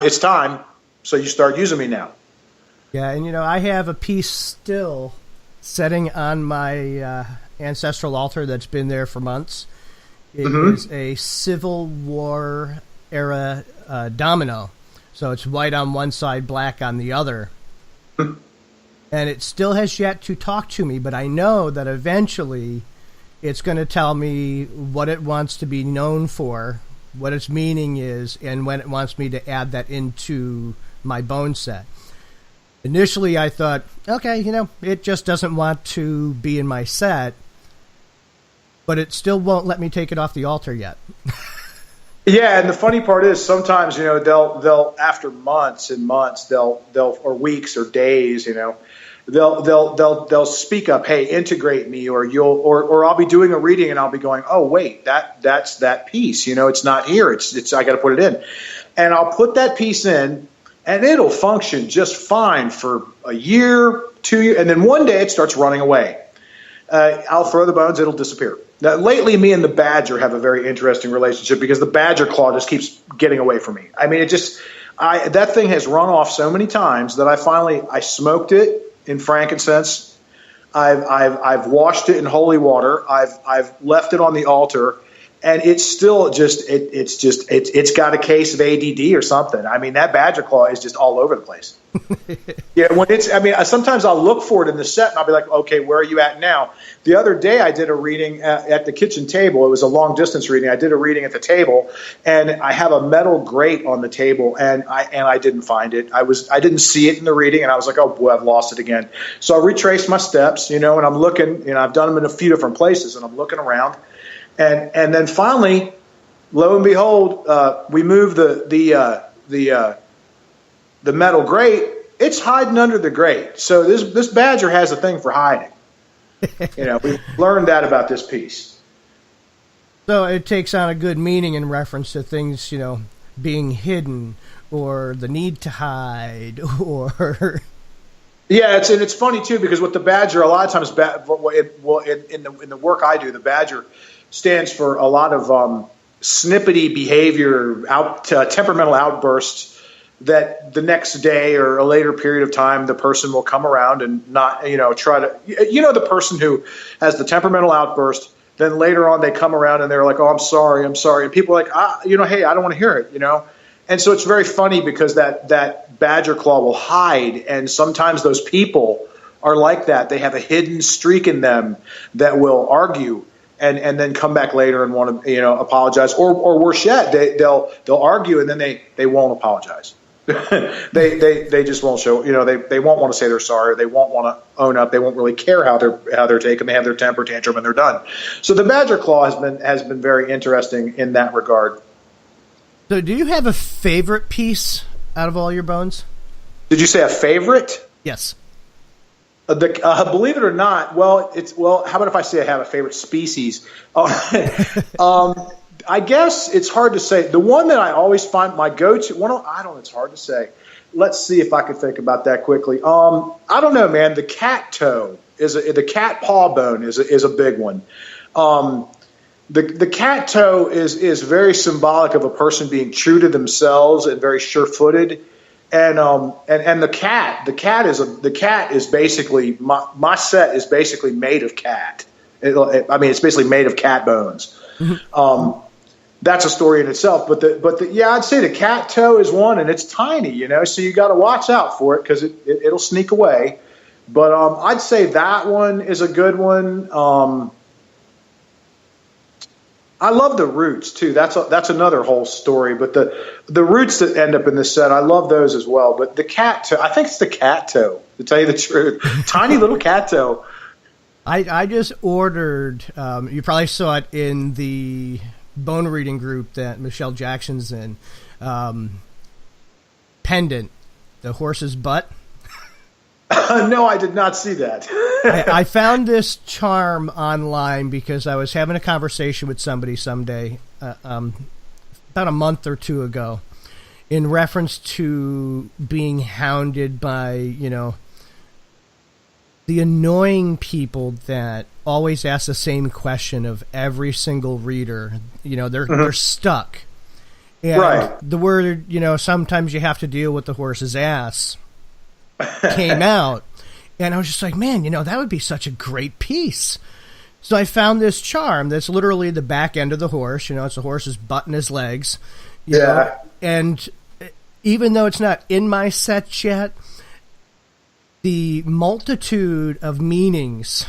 it's time. So you start using me now. Yeah, and I have a piece still setting on my ancestral altar that's been there for months. It is a Civil War era domino. So it's white on one side, black on the other. And it still has yet to talk to me, but I know that eventually it's going to tell me what it wants to be known for, what its meaning is, and when it wants me to add that into my bone set. Initially, I thought, okay, it just doesn't want to be in my set, but it still won't let me take it off the altar yet. Yeah, and the funny part is sometimes they'll after months and months they'll or weeks or days they'll speak up, hey, integrate me, or I'll be doing a reading and I'll be going, oh wait, that's that piece, it's not here, it's I got to put it in, and I'll put that piece in and it'll function just fine for a year, 2 years, and then one day it starts running away. I'll throw the bones, it'll disappear. Now, lately, me and the badger have a very interesting relationship because the badger claw just keeps getting away from me. I mean, that thing has run off so many times that I smoked it in frankincense. I've washed it in holy water. I've left it on the altar, and it's still it's got a case of ADD or something. I mean, that badger claw is just all over the place. Yeah, sometimes I'll look for it in the set and I'll be like, okay, where are you at now? The other day I did a reading at the kitchen table. It was a long distance reading. I did a reading at the table, and I have a metal grate on the table, and I didn't find it. I didn't see it in the reading, and I was like, oh boy, I've lost it again. So I retraced my steps, and I'm looking, I've done them in a few different places, and I'm looking around, and then finally, lo and behold, we moved the metal grate. It's hiding under the grate. So this badger has a thing for hiding. We learned that about this piece. So it takes on a good meaning in reference to things, being hidden or the need to hide or. Yeah, it's funny too, because with the badger, a lot of times, in the work I do, the badger stands for a lot of snippety behavior, temperamental outbursts that the next day or a later period of time, the person will come around and not, try to, the person who has the temperamental outburst, then later on they come around and they're like, oh, I'm sorry. And people are like, hey, I don't want to hear it, And so it's very funny because that badger claw will hide. And sometimes those people are like that. They have a hidden streak in them that will argue and then come back later and want to, apologize, or worse yet, they'll argue and then they won't apologize. they just won't show, they won't want to say they're sorry. They won't want to own up. They won't really care how they're taken. They have their temper tantrum and they're done. So the badger claw has been very interesting in that regard. So do you have a favorite piece out of all your bones? Did you say a favorite? Yes. Believe it or not, how about if I say I have a favorite species? I guess it's hard to say. The one that I always find my go-to, it's hard to say. Let's see if I can think about that quickly. I don't know, man. The cat toe the cat paw bone is a big one. The cat toe is very symbolic of a person being true to themselves and very sure-footed. And the cat is basically my set is basically made of cat. It's basically made of cat bones. That's a story in itself. But I'd say the cat toe is one, and it's tiny, so you got to watch out for it because it'll sneak away. But I'd say that one is a good one. I love the roots too. That's another whole story. But the roots that end up in this set, I love those as well. But the cat toe, I think it's the cat toe, to tell you the truth. Tiny little cat toe. I just ordered. You probably saw it in the bone reading group that Michelle Jackson's in. Pendant, the horse's butt. No, I did not see that. I found this charm online because I was having a conversation with somebody someday, about a month or two ago, in reference to being hounded by, the annoying people that always ask the same question of every single reader. They're stuck. And Right. the word, sometimes you have to deal with the horse's ass came out. And I was just like, man, that would be such a great piece. So I found this charm that's literally the back end of the horse. It's the horse's butt and his legs. You know? And even though it's not in my set yet, the multitude of meanings.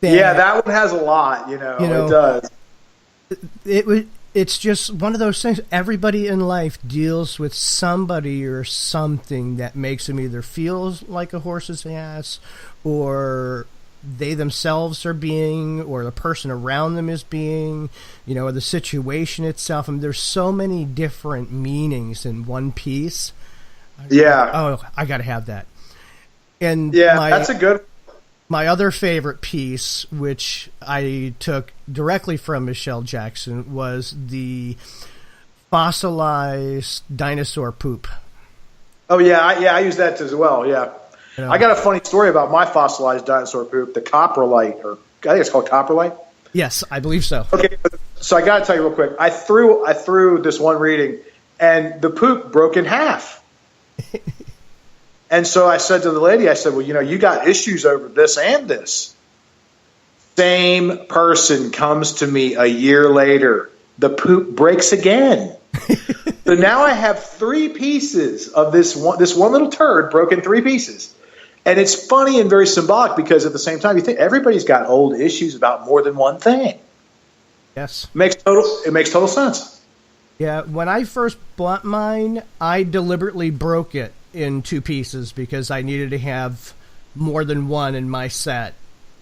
That one has a lot, it does. It's just one of those things. Everybody in life deals with somebody or something that makes them either feel like a horse's ass, or they themselves are being, or the person around them is being, or the situation itself. I mean, there's so many different meanings in one piece. I got to have that. And that's a good. My other favorite piece, which I took directly from Michelle Jackson, was the fossilized dinosaur poop. Oh, I use that as well, yeah. I got a funny story about my fossilized dinosaur poop, the coprolite, or I think it's called coprolite. Yes, I believe so. Okay, so I got to tell you real quick. I threw this one reading, and the poop broke in half. And so I said to the lady, well, you got issues over this and this. Same person comes to me a year later. The poop breaks again. So now I have 3 pieces of this one little turd broke in 3 pieces. And it's funny and very symbolic because at the same time, you think everybody's got old issues about more than one thing. Yes. It makes total sense. Yeah, when I first bought mine, I deliberately broke it in 2 pieces because I needed to have more than one in my set,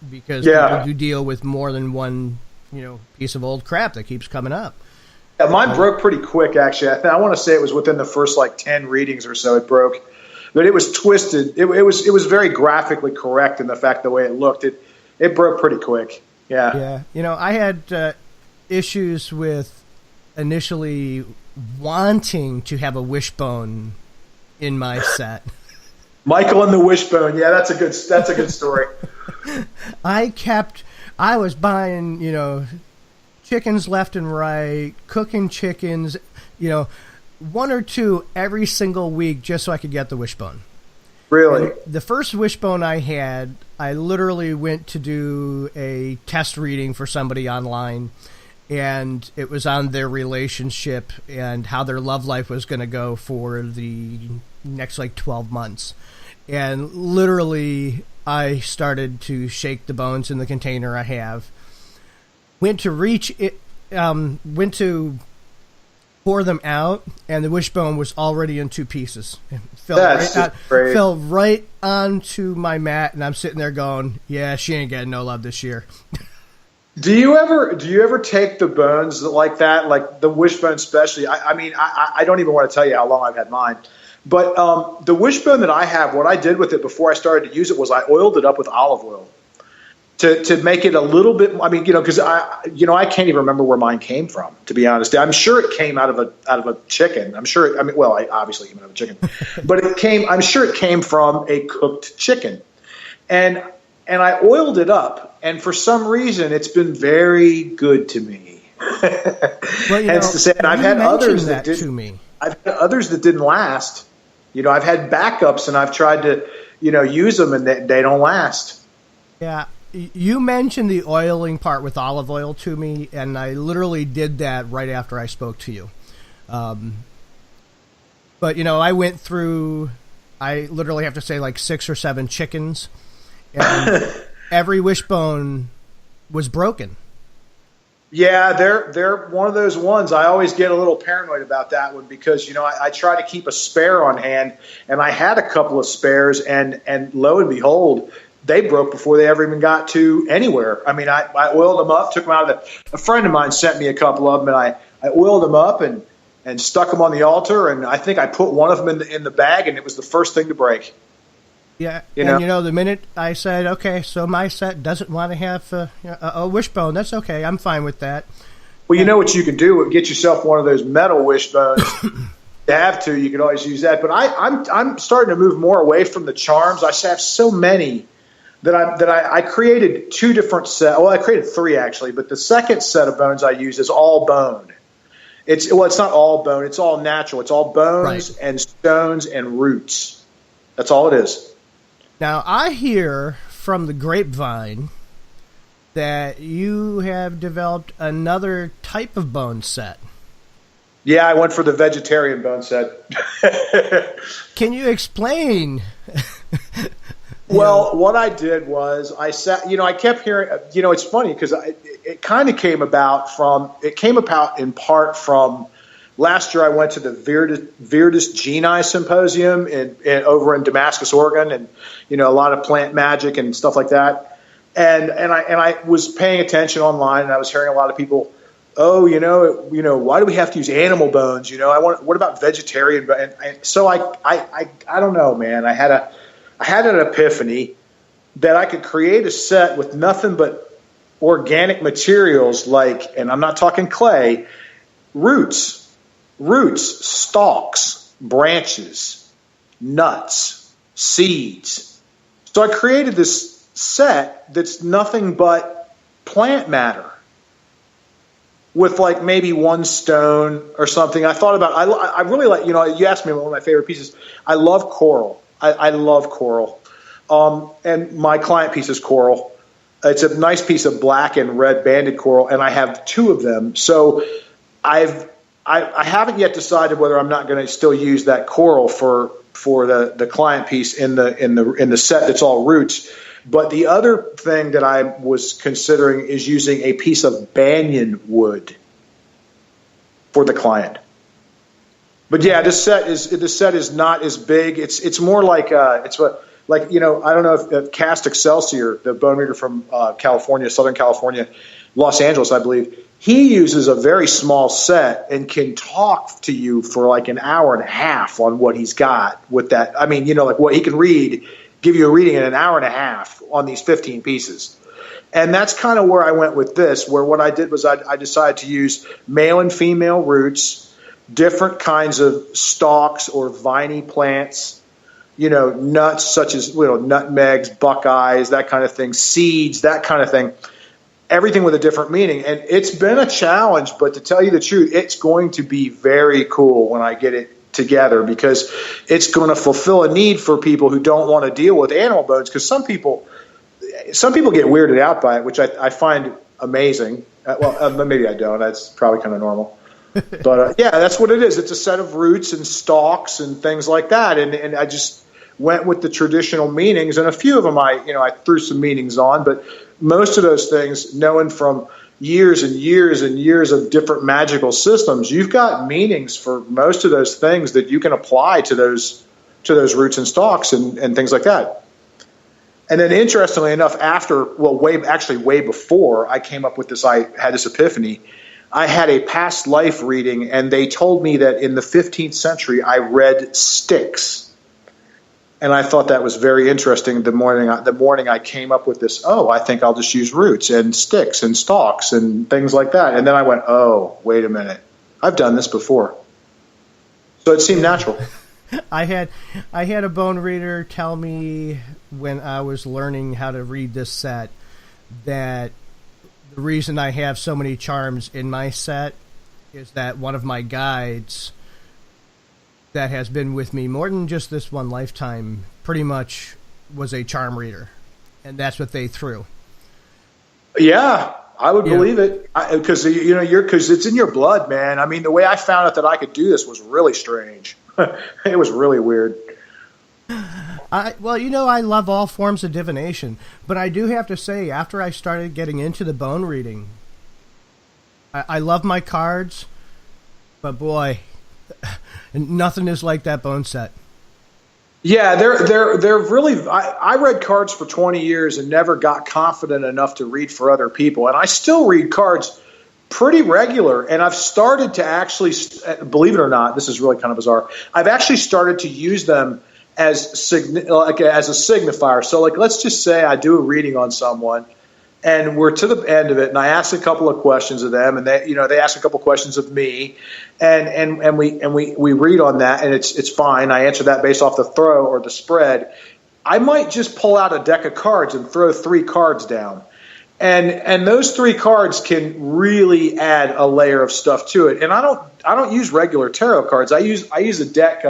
because people do deal with more than one, piece of old crap that keeps coming up. Yeah, mine broke pretty quick, actually. I want to say it was within the first 10 readings or so it broke, but it was twisted. It was very graphically correct in the fact the way it looked. It broke pretty quick. Yeah. Yeah. I had issues with initially wanting to have a wishbone in my set. Michael and the wishbone. Yeah, that's a good story. I was buying, chickens left and right, cooking chickens, 1 or 2 every single week just so I could get the wishbone. Really? And the first wishbone I had, I literally went to do a test reading for somebody online, and it was on their relationship and how their love life was going to go for the next 12 months. And literally I started to shake the bones in the container I have. Went to reach it, went to pour them out, and the wishbone was already in 2 pieces. It fell right onto my mat, and I'm sitting there going, yeah, she ain't getting no love this year. Do you ever take the bones like that, like the wishbone especially? I don't even want to tell you how long I've had mine. But the wishbone that I have, what I did with it before I started to use it was I oiled it up with olive oil to make it a little bit. Because I can't even remember where mine came from, to be honest. I'm sure it came out of a chicken. I obviously came out of a chicken, but I'm sure it came from a cooked chicken, and I oiled it up, and for some reason it's been very good to me. Well, hence to say, and I've had others that didn't. To me. I've had others that didn't last. I've had backups, and I've tried to, use them, and they don't last. Yeah, you mentioned the oiling part with olive oil to me, and I literally did that right after I spoke to you. But I went through. I literally have to say 6 or 7 chickens, and every wishbone was broken. Yeah, they're one of those ones. I always get a little paranoid about that one because, I try to keep a spare on hand, and I had a couple of spares, and lo and behold, they broke before they ever even got to anywhere. I oiled them up, took them out of a friend of mine sent me a couple of them, and I oiled them up and stuck them on the altar, and I think I put one of them in the bag, and it was the first thing to break. Yeah, the minute I said, okay, so my set doesn't want to have a wishbone, that's okay, I'm fine with that. Well, you know what you can do? Get yourself one of those metal wishbones. You have to. You can always use that. But I'm starting to move more away from the charms. I have so many that I created 2 different sets. Well, I created 3 actually, but the second set of bones I use is all bone. It's not all bone. It's all natural. It's all bones Right. and stones and roots. That's all it is. Now, I hear from the grapevine that you have developed another type of bone set. Yeah, I went for the vegetarian bone set. Can you explain? Well, what I did was I sat, I kept hearing, it's funny because it kind of came about in part from last year. I went to the Viridis Genii Symposium over in Damascus, Oregon, and, a lot of plant magic and stuff like that. And I was paying attention online, and I was hearing a lot of people, oh, why do we have to use animal bones? What about vegetarian? And so I don't know, man. I had an epiphany that I could create a set with nothing but organic materials and I'm not talking clay, roots, stalks, branches, nuts, seeds. So I created this set that's nothing but plant matter with maybe one stone or something. I thought about, I really like, you asked me one of my favorite pieces. I love coral. I love coral. And my client piece is coral. It's a nice piece of black and red banded coral, and I have two of them. So I haven't yet decided whether I'm not going to still use that coral for the client piece in the set that's all roots. But the other thing that I was considering is using a piece of banyan wood for the client. But yeah, this set is not as big. It's more like I don't know if Cast Excelsior, the bone reader from California, Southern California, Los Angeles, I believe, he uses a very small set and can talk to you for an hour and a half on what he's got with that. I mean, what he can read, give you a reading in an hour and a half on these 15 pieces. And that's kind of where I went with this, where what I did was I decided to use male and female roots, different kinds of stalks or viney plants, nuts such as nutmegs, buckeyes, that kind of thing, seeds, that kind of thing, everything with a different meaning. And it's been a challenge, but to tell you the truth, it's going to be very cool when I get it together, because it's going to fulfill a need for people who don't want to deal with animal bones, because some people get weirded out by it, which I find amazing. Maybe I don't. That's probably kind of normal. But yeah, that's what it is. It's a set of roots and stalks and things like that. And I just went with the traditional meanings, and a few of them I threw some meanings on, but most of those things, knowing from years and years and years of different magical systems, you've got meanings for most of those things that you can apply to those roots and stalks and things like that. And then, interestingly enough, way before I came up with this, I had this epiphany. I had a past life reading, and they told me that in the 15th century I read Styx. And I thought that was very interesting. The morning I came up with this, I think I'll just use roots and sticks and stalks and things like that. And then I went, wait a minute. I've done this before. So it seemed natural. I had a bone reader tell me when I was learning how to read this set that the reason I have so many charms in my set is that one of my guides that has been with me more than just this one lifetime pretty much was a charm reader, and that's what they threw. Yeah, I would believe it, because because it's in your blood, man. I mean, the way I found out that I could do this was really strange. It was really weird. I love all forms of divination, but I do have to say, after I started getting into the bone reading, I love my cards, but boy, nothing is like that bone set. Yeah, they're really. I read cards for 20 years and never got confident enough to read for other people, and I still read cards pretty regular. And I've started to actually, believe it or not, this is really kind of bizarre, I've actually started to use them as a signifier. So let's just say I do a reading on someone, and we're to the end of it, and I ask a couple of questions of them, and they ask a couple of questions of me, and we read on that, and it's fine. I answer that based off the throw or the spread. I might just pull out a deck of cards and throw 3 cards down. And those three cards can really add a layer of stuff to it. And I don't use regular tarot cards. I use a deck